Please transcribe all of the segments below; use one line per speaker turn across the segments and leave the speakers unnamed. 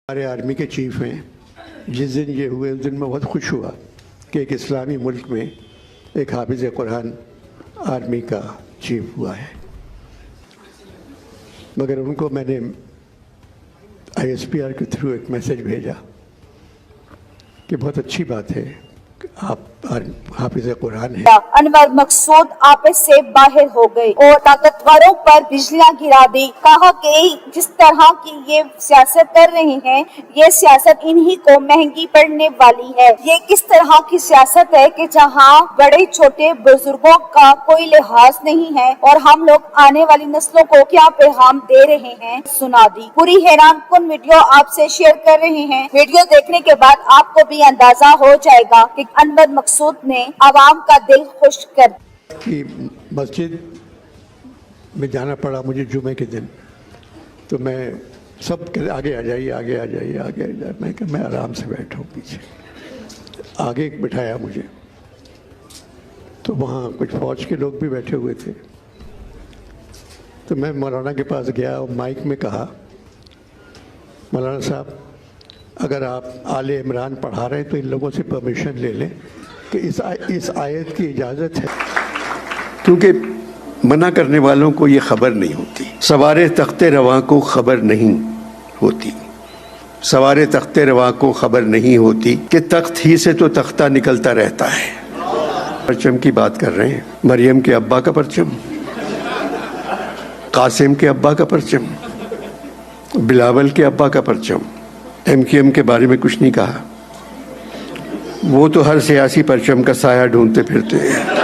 हमारे आर्मी के चीफ हैं। जिस दिन ये हुए उस दिन मैं बहुत खुश हुआ कि एक इस्लामी मुल्क में एक हाफिज़ कुरान आर्मी का चीफ हुआ है। मगर उनको मैंने ISPR के थ्रू एक मैसेज भेजा कि बहुत अच्छी बात है आप हाफिज़ कुरान हैं।
अनवर मकसूद आपस से बाहर हो गए और ताकतवरों पर बिजलियां गिरा दी। कहा कि जिस तरह की ये सियासत कर रहे हैं, ये सियासत इन्हीं को महंगी पड़ने वाली है। ये किस तरह की सियासत है कि जहां बड़े छोटे बुजुर्गों का कोई लिहाज नहीं है और हम लोग आने वाली नस्लों को क्या पैगाम दे रहे हैं, सुना दी। पूरी हैरान कुन वीडियो आपसे शेयर कर रहे हैं। वीडियो देखने के बाद आपको भी अंदाजा हो जाएगा कि अनवर मकसूद ने आवाम का दिल खुश कर
कि मस्जिद में जाना पड़ा मुझे जुमे के दिन, तो मैं सब के आगे आ जाइए, आगे आ जाइए, आगे आ जाइए। मैं कहा मैं आराम से बैठा हूँ पीछे। आगे बिठाया मुझे, तो वहाँ कुछ फौज के लोग भी बैठे हुए थे। तो मैं मौलाना के पास गया और माइक में कहा, मौलाना साहब अगर आप आले इमरान पढ़ा रहे हैं तो इन लोगों से परमिशन ले लें कि इस आयत की इजाज़त है,
क्योंकि मना करने वालों को ये खबर नहीं होती। सवारे तख्ते रवां को खबर नहीं होती, सवारे तख्ते रवां को खबर नहीं होती कि तख्त ही से तो तख्ता निकलता रहता है। परचम की बात कर रहे हैं, मरियम के अब्बा का परचम, कासिम के अब्बा का परचम, बिलावल के अब्बा का परचम। MQM के बारे में कुछ नहीं कहा। वो तो हर सियासी परचम का साया ढूंढते फिरते हैं।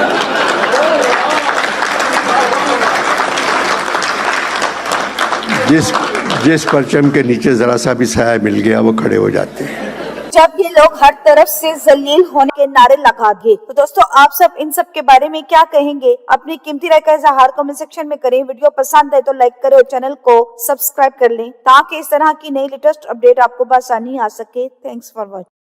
जिस परचम के नीचे जरा सा भी साया मिल गया वो खड़े हो जाते हैं।
जब ये लोग हर तरफ से जलील होने के नारे लगा दिए। तो दोस्तों आप सब इन सब के बारे में क्या कहेंगे? अपनी कीमती राय का इजहार कमेंट सेक्शन में करें। वीडियो पसंद है तो लाइक करें और चैनल को सब्सक्राइब कर लें ताकि इस तरह की नई लेटेस्ट अपडेट आपको बआसानी आ सके। Thanks for watching.